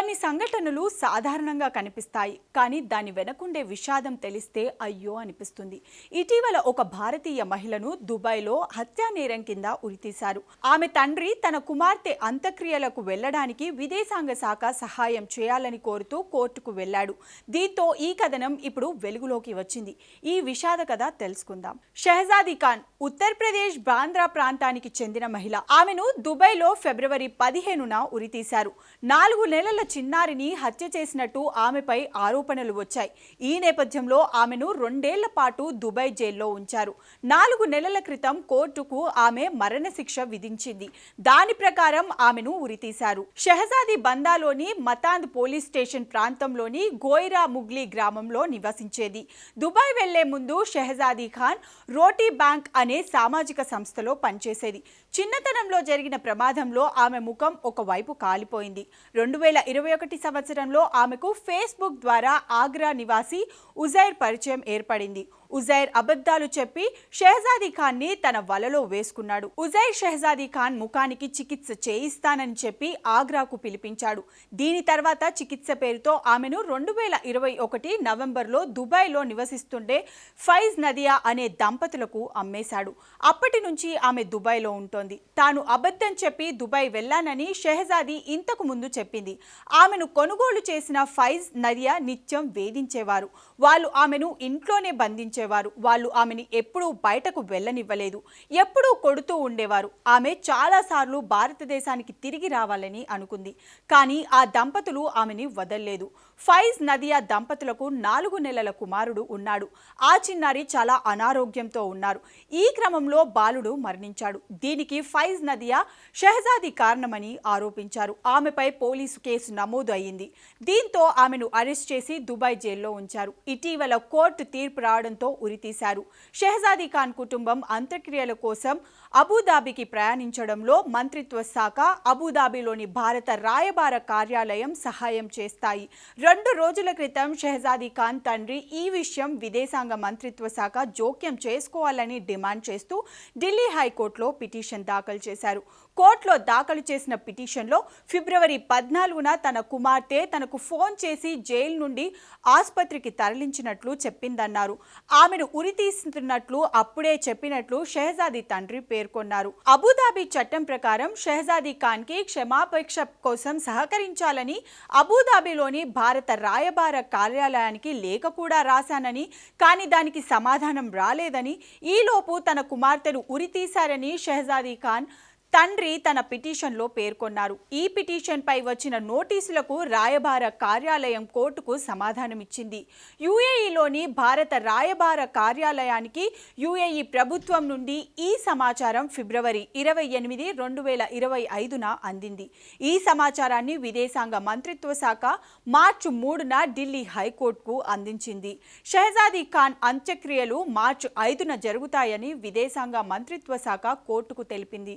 కొన్ని సంఘటనలు సాధారణంగా కనిపిస్తాయి, కానీ దాని వెనకుండే విషాదం తెలిస్తే అయ్యో అనిపిస్తుంది. ఇటీవల ఒక భారతీయ మహిళను దుబాయ్లో హత్యా నేరం కింద ఉరితీశారు. ఆమె తండ్రి తన కుమార్తె అంత్యక్రియలకు వెళ్లడానికి విదేశాంగ శాఖ సహాయం చేయాలని కోరుతూ కోర్టుకు వెళ్లాడు. దీంతో ఈ కథనం ఇప్పుడు వెలుగులోకి వచ్చింది. ఈ విషాద కథ తెలుసుకుందాం. షెహజాదీ ఖాన్ ఉత్తరప్రదేశ్ బాంద్రా ప్రాంతానికి చెందిన మహిళ. ఆమెను దుబాయ్లో ఫిబ్రవరి 15న ఉరితీశారు. 4 నెలల చిన్నారిని హత్య చేసినట్టు ఆమెపై ఆరోపణలు వచ్చాయి. ఈ నేపథ్యంలో ఆమెను 2 ఏళ్ల పాటు దుబాయ్ జైల్లో ఉంచారు. 4 నెలల క్రితం కోర్టుకు ఆమె మరణశిక్ష విధించింది. దాని ప్రకారం ఆమెను ఉరితీశారు. షెహజాదీ బందాలోని మతాంద్ పోలీస్ స్టేషన్ ప్రాంతంలోని గోయిరా ముగ్లీ గ్రామంలో నివసించేది. దుబాయ్ వెళ్లే ముందు షెహజాదీ ఖాన్ రోటీ బ్యాంక్ అనే సామాజిక సంస్థలో పనిచేసేది. చిన్నతనంలో జరిగిన ప్రమాదంలో ఆమె ముఖం ఒకవైపు కాలిపోయింది. 2021 సంవత్సరంలో ఆమెకు ఫేస్బుక్ ద్వారా ఆగ్రా నివాసి ఉజైర్ పరిచయం ఏర్పడింది. ఉజైర్ అబద్ధాలు చెప్పి షెహజాదీ ఖాన్ ని తన వలలో వేసుకున్నాడు. ఉజైర్ షెహజాదీ ఖాన్ ముఖానికి చికిత్స చేయిస్తానని చెప్పి ఆగ్రాకు పిలిపించాడు. దీని తర్వాత చికిత్స పేరుతో ఆమెను 2021 నవంబర్లో దుబాయ్లో నివసిస్తుండే ఫైజ్ నదియా అనే దంపతులకు అమ్మేశాడు. అప్పటి నుంచి ఆమె దుబాయ్లో ఉంటోంది. తాను అబద్ధం చెప్పి దుబాయ్ వెళ్లానని షెహజాదీ ఇంతకు ముందు చెప్పింది. ఆమెను కొనుగోలు చేసిన ఫైజ్ నదియా నిత్యం వేధించేవారు. వాళ్ళు ఆమెను ఇంట్లోనే బంధించారు. వాళ్ళు ఆమెని ఎప్పుడూ బయటకు వెళ్ళనివ్వలేదు. ఎప్పుడూ కొడుతూ ఉండేవారు. ఆమె చాలాసార్లు భారతదేశానికి తిరిగి రావాలని అనుకుంది. కానీ ఆ దంపతులు ఆమెని వదల్లేదు. ఫైజ్ నదియా దంపతులకు 4 నెలల కుమారుడు ఉన్నాడు. ఆ చిన్నారి చాలా అనారోగ్యంతో ఉన్నారు. ఈ క్రమంలో బాలుడు మరణించాడు. దీనికి ఫైజ్ నదియా షెహజాదీ కారణమని ఆరోపించారు. ఆమెపై పోలీసు కేసు నమోదు అయింది. దీంతో ఆమెను అరెస్ట్ చేసి దుబాయ్ జైల్లో ఉంచారు. ఇటీవల కోర్టు తీర్పు రావడంతో ఉరితీశారు. షెహజాదీ ఖాన్ కుటుంబం అంత్యక్రియల కోసం అబుదాబికి ప్రయాణించడంలో మంత్రిత్వ శాఖ, అబుదాబిలోని భారత రాయబార కార్యాలయం సహాయం చేస్తాయి. 2 రోజుల క్రితం షెహజాదీ ఖాన్ తండ్రి ఈ విషయం విదేశాంగ మంత్రిత్వ శాఖ జోక్యం చేసుకోవాలని డిమాండ్ చేస్తూ ఢిల్లీ హైకోర్టులో పిటిషన్ దాఖలు చేశారు. కోర్టులో దాఖలు చేసిన పిటిషన్లో ఫిబ్రవరి 14న తన కుమార్తె తనకు ఫోన్ చేసి జైలు నుండి ఆసుపత్రికి తరలించినట్లు చెప్పిందన్నారు. ఆమెను ఉరితీస్తున్నట్లు అప్పుడే చెప్పినట్లు షెహజాదీ తండ్రి పేర్కొన్నారు. అబుదాబి చట్టం ప్రకారం షెహజాదీ ఖాన్ కి క్షమాపేక్ష కోసం సహకరించాలని అబుదాబిలోని భారత రాయబార కార్యాలయానికి లేఖ కూడా రాశానని, కానీ దానికి సమాధానం రాలేదని, ఈలోపు తన కుమార్తెను ఉరితీశారని షెహజాదీ ఖాన్ తండ్రి తన పిటిషన్లో పేర్కొన్నారు. ఈ పిటిషన్పై వచ్చిన నోటీసులకు రాయబార కార్యాలయం కోర్టుకు సమాధానమిచ్చింది. యుఏఈలోని భారత రాయబార కార్యాలయానికి యుఏఈ ప్రభుత్వం నుండి ఈ సమాచారం ఫిబ్రవరి 28, 2025న అందింది. ఈ సమాచారాన్ని విదేశాంగ మంత్రిత్వ శాఖ మార్చి 3న ఢిల్లీ హైకోర్టుకు అందించింది. షెహజాదీ ఖాన్ అంత్యక్రియలు మార్చి 5న జరుగుతాయని విదేశాంగ మంత్రిత్వ శాఖ కోర్టుకు తెలిపింది.